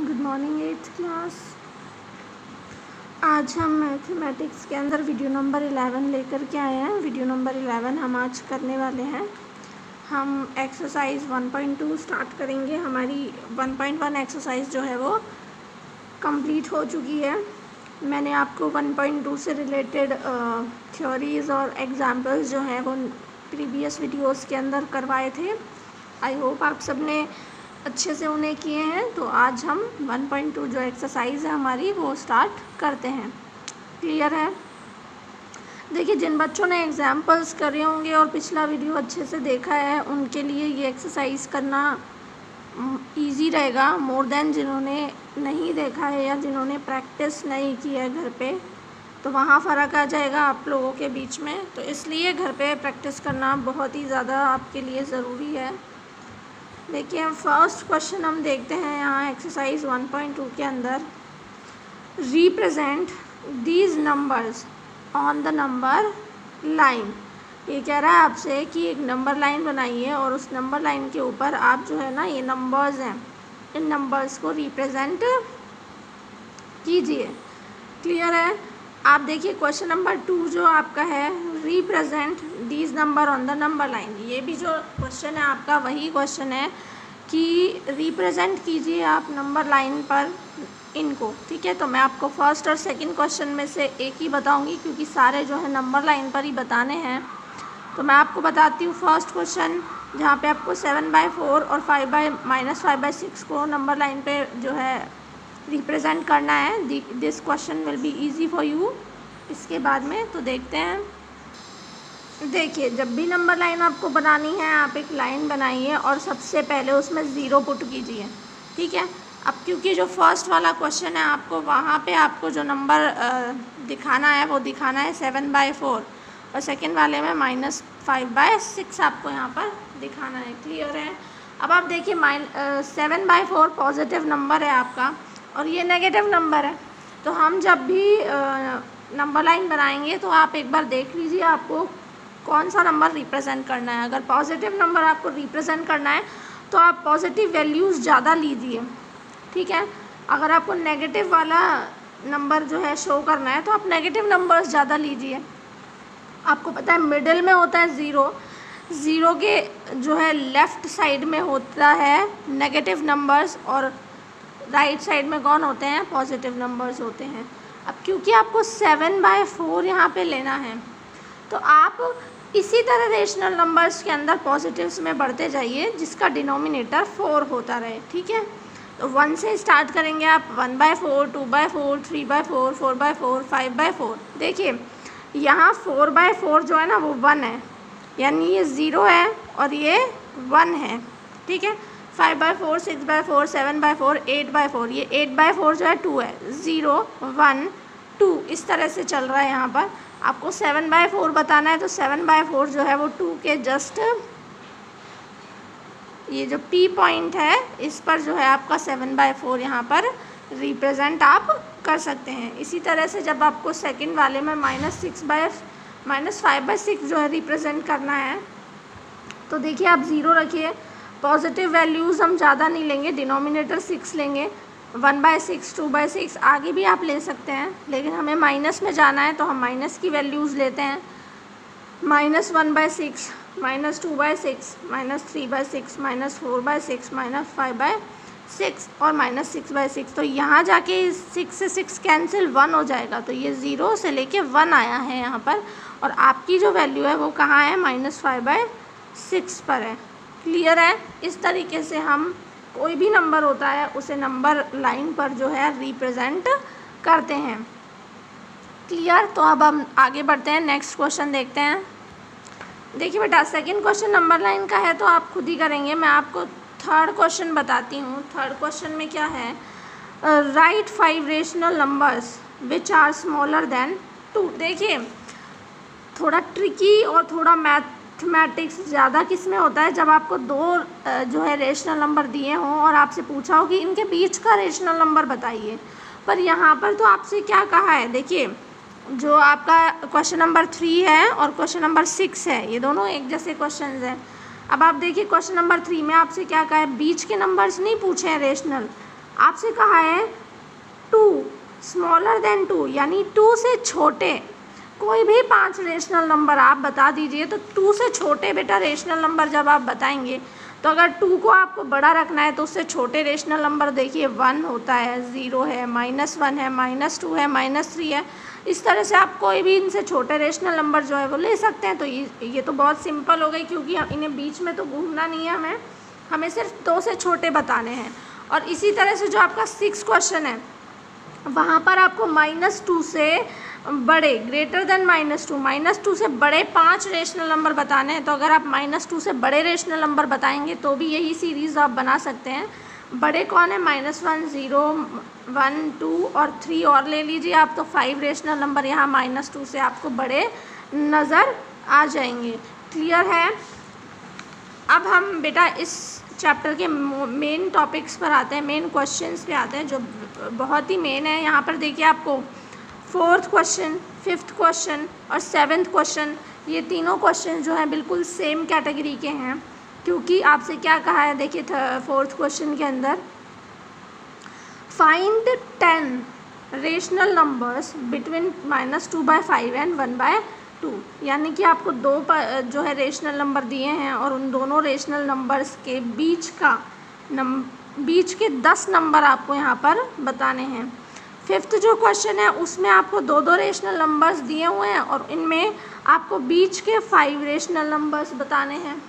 Good morning 8th class. आज हम mathematics के अंदर वीडियो नंबर 11 लेकर के आए हैं। वीडियो नंबर 11 हम आज करने वाले हैं। हम एक्सरसाइज 1.2 स्टार्ट करेंगे। हमारी 1.1 एक्सरसाइज जो है वो कंप्लीट हो चुकी है। मैंने आपको 1.2 से रिलेटेड थ्योरीज़ और एग्जाम्पल्स जो हैं वो प्रीवियस वीडियोस के अंदर करवाए थे। आई होप आप सब ने अच्छे से उन्हें किए हैं। तो आज हम 1.2 जो एक्सरसाइज है हमारी वो स्टार्ट करते हैं। क्लियर है? देखिए, जिन बच्चों ने एग्जाम्पल्स करे होंगे और पिछला वीडियो अच्छे से देखा है उनके लिए ये एक्सरसाइज करना इजी रहेगा, मोर देन जिन्होंने नहीं देखा है या जिन्होंने प्रैक्टिस नहीं की है घर पे। तो वहाँ फ़र्क आ जाएगा आप लोगों के बीच में। तो इसलिए घर पे प्रैक्टिस करना बहुत ही ज़्यादा आपके लिए ज़रूरी है। देखिए, फर्स्ट क्वेश्चन हम देखते हैं यहाँ एक्सरसाइज 1.2 के अंदर। Represent these numbers on the number line. ये कह रहा है आपसे कि एक नंबर लाइन बनाइए और उस नंबर लाइन के ऊपर आप जो है ना ये नंबर्स हैं, इन नंबर्स को रिप्रेजेंट कीजिए। क्लियर है? आप देखिए क्वेश्चन नंबर 2 जो आपका है, represent these number on the number line. ये भी जो क्वेश्चन है आपका वही क्वेश्चन है कि रिप्रेजेंट कीजिए आप नंबर लाइन पर इनको। ठीक है, तो मैं आपको फर्स्ट और सेकंड क्वेश्चन में से एक ही बताऊंगी क्योंकि सारे जो है नंबर लाइन पर ही बताने हैं। तो मैं आपको बताती हूँ फर्स्ट क्वेश्चन, जहाँ पे आपको 7/4 और 5/-6 को नंबर लाइन पे जो है रिप्रेजेंट करना है। This question will be easy for you. इसके बाद में तो देखते हैं। देखिए, जब भी नंबर लाइन आपको बनानी है आप एक लाइन बनाइए और सबसे पहले उसमें ज़ीरो पुट कीजिए। ठीक है, अब क्योंकि जो फर्स्ट वाला क्वेश्चन है आपको वहाँ पे आपको जो नंबर दिखाना है वो दिखाना है 7/4 और सेकंड वाले में -5/6 आपको यहाँ पर दिखाना है। क्लियर है? अब आप देखिए 7/4 पॉजिटिव नंबर है आपका और ये नेगेटिव नंबर है। तो हम जब भी नंबर लाइन बनाएंगे तो आप एक बार देख लीजिए आपको कौन सा नंबर रिप्रेजेंट करना है। अगर पॉजिटिव नंबर आपको रिप्रेजेंट करना है तो आप पॉजिटिव वैल्यूज़ ज़्यादा लीजिए। ठीक है, अगर आपको नेगेटिव वाला नंबर जो है शो करना है तो आप नेगेटिव नंबर्स ज़्यादा लीजिए। आपको पता है मिडिल में होता है ज़ीरो के जो है लेफ़्ट साइड में होता है नेगेटिव नंबर्स और राइट साइड में कौन होते हैं? पॉजिटिव नंबर्स होते हैं। अब क्योंकि आपको 7/4 यहाँ पे लेना है तो आप इसी तरह रेशनल नंबर्स के अंदर पॉजिटिव्स में बढ़ते जाइए जिसका डिनोमिनेटर 4 होता रहे। ठीक है, तो 1 से स्टार्ट करेंगे आप। 1/4, 2/4, 3/4, 4/4, 5/4। देखिए यहाँ 4/4 जो है ना वो 1 है, यानी ये 0 है और ये 1 है। ठीक है, 5/4, 6/4, 7/4, 8/4, ये 8/4 जो है 2 है। 0, 1, 2 इस तरह से चल रहा है। यहाँ पर आपको 7/4 बताना है तो 7/4 जो है वो 2 के जस्ट ये जो P पॉइंट है इस पर जो है आपका 7/4 यहाँ पर रिप्रेजेंट आप कर सकते हैं। इसी तरह से जब आपको सेकंड वाले में -5/6 जो है रिप्रेजेंट करना है तो देखिए आप 0 रखिए। पॉजिटिव वैल्यूज़ हम ज़्यादा नहीं लेंगे, डिनोमिनेटर 6 लेंगे। 1/6, 2/6 आगे भी आप ले सकते हैं, लेकिन हमें माइनस में जाना है तो हम माइनस की वैल्यूज़ लेते हैं। -1/6, -2/6, -3/6, -4/6, -5/6 और -6/6। तो यहाँ जाके 6 से 6 कैंसिल 1 हो जाएगा। तो ये 0 से लेके 1 आया है यहाँ पर और आपकी जो वैल्यू है वो कहाँ है? -5/6 पर है। क्लियर है? इस तरीके से हम कोई भी नंबर होता है उसे नंबर लाइन पर जो है रिप्रेजेंट करते हैं। क्लियर? तो अब हम आगे बढ़ते हैं, नेक्स्ट क्वेश्चन देखते हैं। देखिए बेटा, सेकंड क्वेश्चन नंबर लाइन का है तो आप खुद ही करेंगे। मैं आपको थर्ड क्वेश्चन बताती हूँ। थर्ड क्वेश्चन में क्या है? Right 5 rational numbers which are smaller than 2। देखिए थोड़ा ट्रिकी और थोड़ा मैथमेटिक्स ज़्यादा किस में होता है, जब आपको दो जो है रेशनल नंबर दिए हों और आपसे पूछा हो कि इनके बीच का रेशनल नंबर बताइए। पर यहाँ पर तो आपसे क्या कहा है? देखिए जो आपका क्वेश्चन नंबर 3 है और क्वेश्चन नंबर 6 है, ये दोनों एक जैसे क्वेश्चन हैं। अब आप देखिए क्वेश्चन नंबर 3 में आपसे क्या कहा है? बीच के नंबर्स नहीं पूछे हैं रेशनल, आपसे कहा है 2 स्मॉलर देन 2, यानी 2 से छोटे कोई भी 5 रेशनल नंबर आप बता दीजिए। तो 2 से छोटे बेटा रेशनल नंबर जब आप बताएंगे तो अगर 2 को आपको बड़ा रखना है तो उससे छोटे रेशनल नंबर देखिए 1 होता है, 0 है, -1 है, -2 है, -3 है। इस तरह से आप कोई भी इनसे छोटे रेशनल नंबर जो है वो ले सकते हैं। तो ये तो बहुत सिंपल हो गई, क्योंकि इन्हें बीच में तो घूमना नहीं है, हमें सिर्फ 2 से छोटे बताने हैं। और इसी तरह से जो आपका 6 क्वेश्चन है वहाँ पर आपको -2 से बड़े ग्रेटर देन -2 से बड़े 5 रेशनल नंबर बताने हैं। तो अगर आप -2 से बड़े रेशनल नंबर बताएंगे तो भी यही सीरीज़ आप बना सकते हैं। बड़े कौन है? -1, 0, 1, 2 और 3 और ले लीजिए आप। तो 5 रेशनल नंबर यहाँ -2 से आपको बड़े नज़र आ जाएंगे। क्लियर है? अब हम बेटा इस चैप्टर के मेन टॉपिक्स पर आते हैं, मेन क्वेश्चंस पे आते हैं जो बहुत ही मेन है। यहाँ पर देखिए आपको 4th क्वेश्चन, 5th क्वेश्चन और 7th क्वेश्चन, ये तीनों क्वेश्चन जो हैं बिल्कुल सेम कैटेगरी के हैं। क्योंकि आपसे क्या कहा है, देखिए 4th क्वेश्चन के अंदर find 10 rational numbers between -2/5 and 1/2, यानी कि आपको 2 जो है रेशनल नंबर दिए हैं और उन दोनों रेशनल नंबर्स के बीच के 10 नंबर आपको यहाँ पर बताने हैं। 5th जो क्वेश्चन है उसमें आपको 2 रेशनल नंबर्स दिए हुए हैं और इनमें आपको बीच के 5 रेशनल नंबर्स बताने हैं।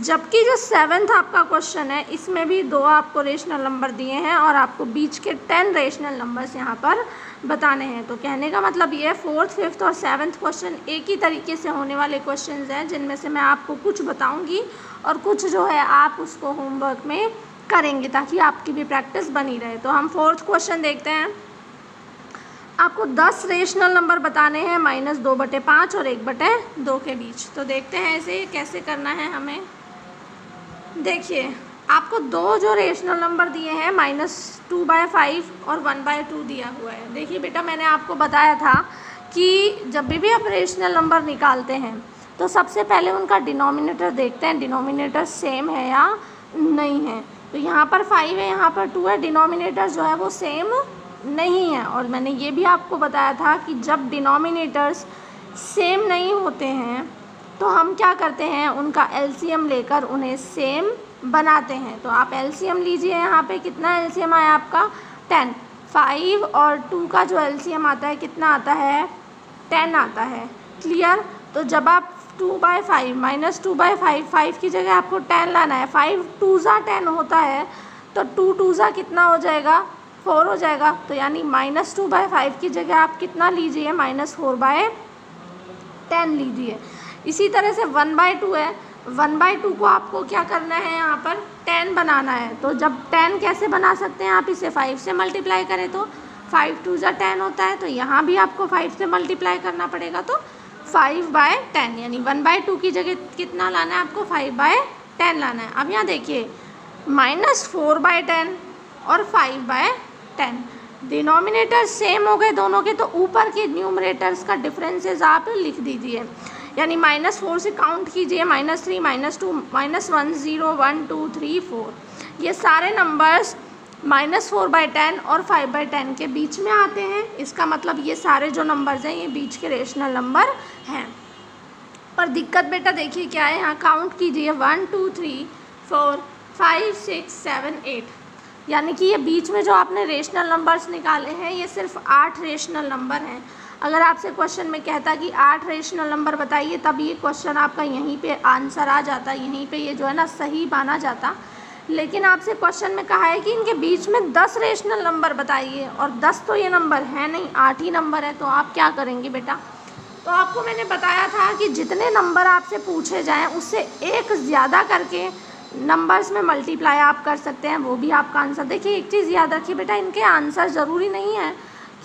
जबकि जो 7th आपका क्वेश्चन है इसमें भी 2 आपको रेशनल नंबर दिए हैं और आपको बीच के 10 रेशनल नंबर्स यहाँ पर बताने हैं। तो कहने का मतलब ये 4th, 5th और 7th क्वेश्चन एक ही तरीके से होने वाले क्वेश्चंस हैं, जिनमें से मैं आपको कुछ बताऊंगी और कुछ जो है आप उसको होमवर्क में करेंगे ताकि आपकी भी प्रैक्टिस बनी रहे। तो हम 4th क्वेश्चन देखते हैं। आपको 10 रेशनल नंबर बताने हैं -2/5 और 1/2 के बीच। तो देखते हैं इसे कैसे करना है हमें। देखिए आपको 2 जो रेशनल नंबर दिए हैं -2/5 और 1/2 दिया हुआ है। देखिए बेटा मैंने आपको बताया था कि जब भी आप रेशनल नंबर निकालते हैं तो सबसे पहले उनका डिनोमिनेटर देखते हैं, डिनोमिनेटर सेम है या नहीं है। तो यहाँ पर 5 है, यहाँ पर 2 है, डिनोमिनेटर जो है वो सेम नहीं है। और मैंने ये भी आपको बताया था कि जब डिनोमिनेटर्स सेम नहीं होते हैं तो हम क्या करते हैं, उनका एलसीएम लेकर उन्हें सेम बनाते हैं। तो आप एलसीएम लीजिए, यहाँ पे कितना एलसीएम आया आपका 10। 5 और 2 का जो एलसीएम आता है कितना आता है 10 आता है। क्लियर? तो जब आप 2/5 -2/5 5 की जगह आपको 10 लाना है। 5 2 10 होता है तो 2 2 कितना हो जाएगा 4 हो जाएगा। तो यानी -2/5 की जगह आप कितना लीजिए -4/10 लीजिए। इसी तरह से 1/2 है, 1/2 को आपको क्या करना है यहाँ पर 10 बनाना है। तो जब 10 कैसे बना सकते हैं, आप इसे 5 से मल्टीप्लाई करें तो 5 2 10 होता है। तो यहाँ भी आपको 5 से मल्टीप्लाई करना पड़ेगा तो 5/10, यानी 1/2 की जगह कितना लाना है आपको 5/10 लाना है। अब यहाँ देखिए -4/10 और 5/10 डिनोमिनेटर सेम हो गए दोनों के, तो ऊपर के न्यूमरेटर्स का डिफरेंसेस आप लिख दीजिए। यानी -4 से काउंट कीजिए -3 -2 -1 0 1 2 3 4, ये सारे नंबर्स -4/10 और 5/10 के बीच में आते हैं। इसका मतलब ये सारे जो नंबर्स हैं ये बीच के रेशनल नंबर हैं। पर दिक्कत बेटा देखिए क्या है, यहाँ काउंट कीजिए 1 2 3 4 5 6 7 8, यानी कि ये बीच में जो आपने रेशनल नंबर्स निकाले हैं ये सिर्फ 8 रेशनल नंबर हैं। अगर आपसे क्वेश्चन में कहता कि 8 रेशनल नंबर बताइए, तब ये क्वेश्चन आपका यहीं पे आंसर आ जाता, यहीं पे ये जो है ना सही माना जाता। लेकिन आपसे क्वेश्चन में कहा है कि इनके बीच में 10 रेशनल नंबर बताइए, और 10 तो ये नंबर है नहीं, 8 ही नंबर है। तो आप क्या करेंगे बेटा, तो आपको मैंने बताया था कि जितने नंबर आपसे पूछे जाएँ उससे एक ज़्यादा करके नंबर्स में मल्टीप्लाई आप कर सकते हैं, वो भी आपका आंसर। देखिए एक चीज़ याद रखिए बेटा, इनके आंसर ज़रूरी नहीं है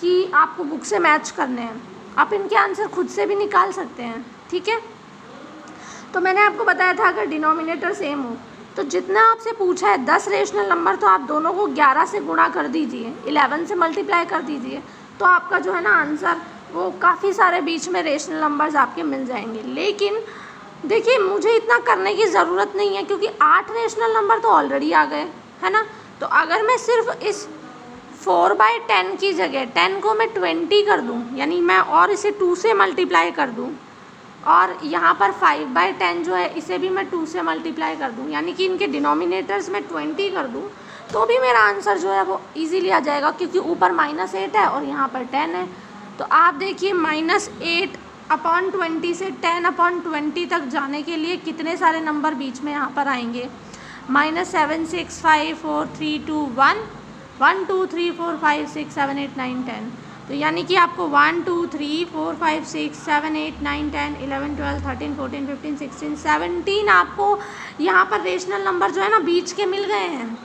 कि आपको बुक से मैच करने हैं, आप इनके आंसर खुद से भी निकाल सकते हैं। ठीक है, तो मैंने आपको बताया था अगर डिनोमिनेटर सेम हो तो जितना आपसे पूछा है 10 रेशनल नंबर, तो आप दोनों को 11 से गुणा कर दीजिए, 11 से मल्टीप्लाई कर दीजिए, तो आपका जो है ना आंसर वो काफ़ी सारे बीच में रेशनल नंबर्स आपके मिल जाएंगे। लेकिन देखिए मुझे इतना करने की ज़रूरत नहीं है क्योंकि 8 रेशनल नंबर तो ऑलरेडी आ गए है ना। तो अगर मैं सिर्फ इस 4/10 की जगह 10 को मैं 20 कर दूं, यानी मैं और इसे 2 से मल्टीप्लाई कर दूं, और यहाँ पर 5/10 जो है इसे भी मैं 2 से मल्टीप्लाई कर दूं, यानी कि इनके डिनोमिनेटर्स में 20 कर दूं, तो भी मेरा आंसर जो है वो इजीली आ जाएगा, क्योंकि ऊपर -8 है और यहाँ पर 10 है। तो आप देखिए -8/20 से 10/20 तक जाने के लिए कितने सारे नंबर बीच में यहाँ पर आएंगे। -7 6 5 4 3 2 1 1 2 3 4 5 6 7 8 9 10। तो यानी कि आपको 1 2 3 4 5 6 7 8 9 10 11 12 13 14 15 16 17 आपको यहाँ पर रेशनल नंबर जो है ना बीच के मिल गए हैं।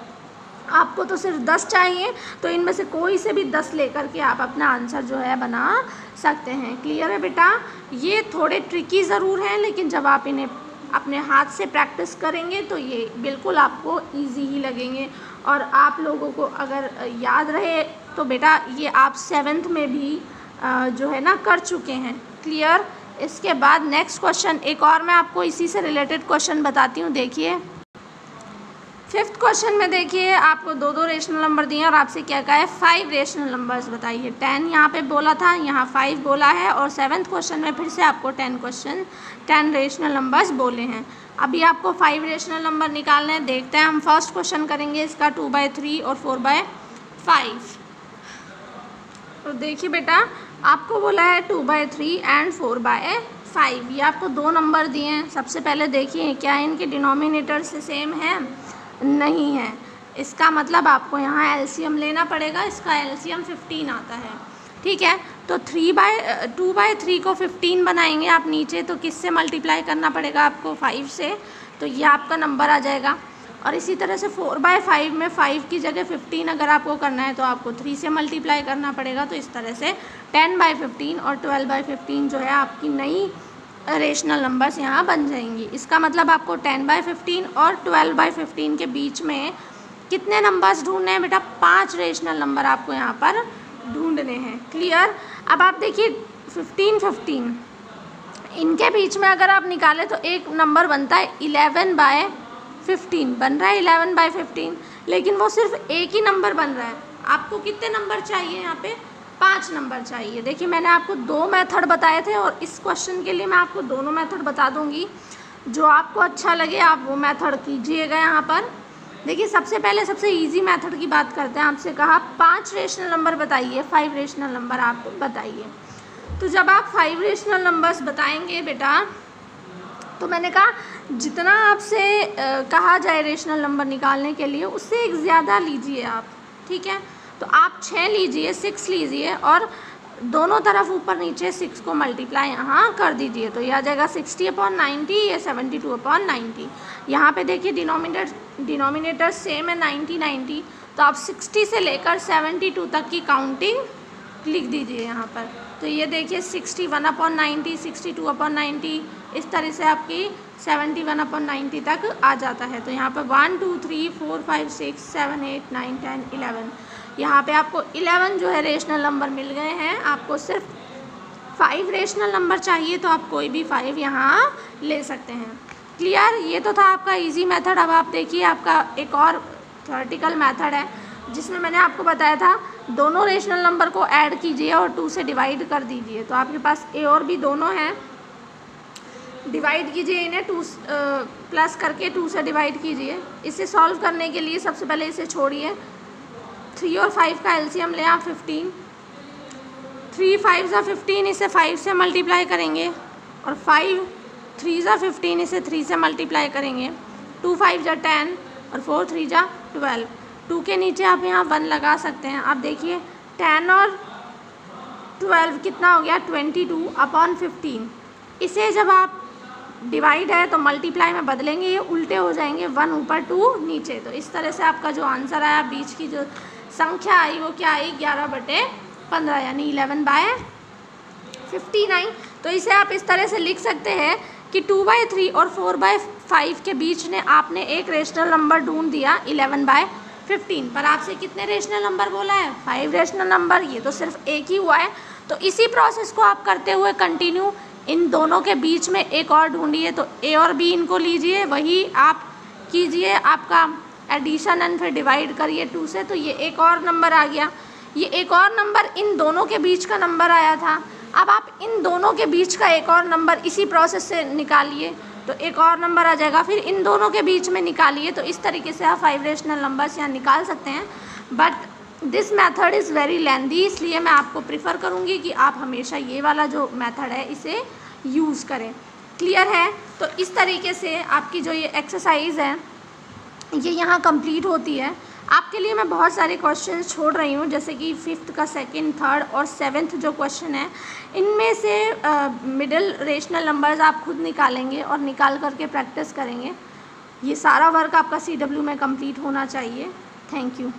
आपको तो सिर्फ 10 चाहिए, तो इनमें से कोई से भी 10 लेकर के आप अपना आंसर जो है बना सकते हैं। क्लियर है बेटा? ये थोड़े ट्रिकी ज़रूर हैं, लेकिन जब आप इन्हें अपने हाथ से प्रैक्टिस करेंगे तो ये बिल्कुल आपको इजी ही लगेंगे। और आप लोगों को अगर याद रहे तो बेटा ये आप 7th में भी जो है ना कर चुके हैं। क्लियर? इसके बाद नेक्स्ट क्वेश्चन, एक और मैं आपको इसी से रिलेटेड क्वेश्चन बताती हूँ। देखिए 5th क्वेश्चन में देखिए आपको 2 रेशनल नंबर दिए और आपसे क्या कहा है 5 रेशनल नंबर्स बताइए। 10 यहाँ पे बोला था, यहाँ 5 बोला है, और 7th क्वेश्चन में फिर से आपको 10 रेशनल नंबर्स बोले हैं। अभी आपको 5 रेशनल नंबर निकालने हैं। देखते हैं हम फर्स्ट क्वेश्चन करेंगे इसका 2/3 और 4/5। तो देखिए बेटा आपको बोला है 2/3 एंड 4/5। ये आपको 2 नंबर दिए हैं। सबसे पहले देखिए क्या इनके डिनोमिनेटर से सेम है? नहीं है। इसका मतलब आपको यहाँ एलसीएम लेना पड़ेगा। इसका एलसीएम 15 आता है। ठीक है, तो 2/3 को 15 बनाएंगे आप नीचे, तो किससे मल्टीप्लाई करना पड़ेगा आपको? 5 से। तो ये आपका नंबर आ जाएगा। और इसी तरह से 4/5 में 5 की जगह 15 अगर आपको करना है तो आपको 3 से मल्टीप्लाई करना पड़ेगा। तो इस तरह से 10/15 और 12/15 जो है आपकी नई रेशनल नंबर्स यहाँ बन जाएंगी। इसका मतलब आपको 10/15 और 12/15 के बीच में कितने नंबर्स ढूंढने हैं बेटा? 5 रेशनल नंबर आपको यहाँ पर ढूंढने हैं। क्लियर? अब आप देखिए 15 इनके बीच में अगर आप निकालें तो एक नंबर बनता है 11/15, बन रहा है 11/15, लेकिन वो सिर्फ एक ही नंबर बन रहा है। आपको कितने नंबर चाहिए यहाँ पे? 5 नंबर चाहिए। देखिए मैंने आपको 2 मेथड बताए थे और इस क्वेश्चन के लिए मैं आपको दोनों मेथड बता दूंगी। जो आपको अच्छा लगे आप वो मेथड कीजिएगा। यहाँ पर देखिए सबसे पहले सबसे इजी मेथड की बात करते हैं। आपसे कहा 5 रेशनल नंबर बताइए, 5 रेशनल नंबर आप बताइए। तो जब आप 5 रेशनल नंबर्स बताएंगे बेटा, तो मैंने कहा जितना आपसे कहा जाए रेशनल नंबर निकालने के लिए उससे एक ज़्यादा लीजिए आप। ठीक है, तो आप 6 लीजिए, 6 लीजिए और दोनों तरफ ऊपर नीचे 6 को मल्टीप्लाई यहाँ कर दीजिए। तो यह आ जाएगा 60/90, ये 72/90। यहाँ पे देखिए डिनोमिनेटर सेम है 90। तो आप 60 से लेकर 72 तक की काउंटिंग लिख दीजिए यहाँ पर। तो ये देखिए 61/90, 62/90, इस तरह से आपकी 71/90 तक आ जाता है। तो यहाँ पर 1 2 3 4 5 6 7 8 9 10 11, यहाँ पे आपको 11 जो है रेशनल नंबर मिल गए हैं। आपको सिर्फ 5 रेशनल नंबर चाहिए तो आप कोई भी 5 यहाँ ले सकते हैं। क्लियर? ये तो था आपका इजी मेथड। अब आप देखिए आपका एक और थ्योरेटिकल मेथड है जिसमें मैंने आपको बताया था दोनों रेशनल नंबर को ऐड कीजिए और 2 से डिवाइड कर दीजिए। तो आपके पास ए और बी दोनों हैं, डिवाइड कीजिए इन्हें 2 प्लस करके 2 से डिवाइड कीजिए। इसे सॉल्व करने के लिए सबसे पहले इसे छोड़िए। 3 और 5 का एलसीएम लें आप 15। 3 5 ज़ा 15, इसे 5 से मल्टीप्लाई करेंगे और 5 3 ज़ा 15, इसे 3 से मल्टीप्लाई करेंगे। 2 5 ज़ा 10 और 4 3 ज़ा 12। 2 के नीचे आप यहाँ 1 लगा सकते हैं। आप देखिए 10 और 12 कितना हो गया? 22/15। इसे जब आप डिवाइड है तो मल्टीप्लाई में बदलेंगे, ये उल्टे हो जाएंगे, 1 ऊपर 2 नीचे। तो इस तरह से आपका जो आंसर आया, बीच की जो संख्या आई वो क्या आई? 11/15, यानी 11/59। तो इसे आप इस तरह से लिख सकते हैं कि 2/3 और 4/5 के बीच ने आपने एक रेशनल नंबर ढूंढ दिया 11/15, पर आपसे कितने रेशनल नंबर बोला है? 5 रेशनल नंबर। ये तो सिर्फ एक ही हुआ है। तो इसी प्रोसेस को आप करते हुए कंटिन्यू इन दोनों के बीच में एक और ढूंढिए। तो ए और बी इनको लीजिए, वही आप कीजिए। आपका एडिशन एंड फिर डिवाइड करिए 2 से, तो ये एक और नंबर आ गया। ये एक और नंबर इन दोनों के बीच का नंबर आया था। अब आप इन दोनों के बीच का एक और नंबर इसी प्रोसेस से निकालिए, तो एक और नंबर आ जाएगा, फिर इन दोनों के बीच में निकालिए। तो इस तरीके से आप 5 रेशनल नंबर्स यहाँ निकाल सकते हैं। But this method is very lengthy, इसलिए मैं आपको प्रिफ़र करूँगी कि आप हमेशा ये वाला जो मेथड है इसे यूज़ करें। क्लियर है? तो इस तरीके से आपकी जो ये एक्सरसाइज है ये यहाँ कंप्लीट होती है। आपके लिए मैं बहुत सारे क्वेश्चन छोड़ रही हूँ, जैसे कि 5th का 2nd, 3rd और 7th जो क्वेश्चन है, इनमें से मिडिल रेशनल नंबर्स आप खुद निकालेंगे और निकाल करके प्रैक्टिस करेंगे। ये सारा वर्क आपका CW में कंप्लीट होना चाहिए। Thank you.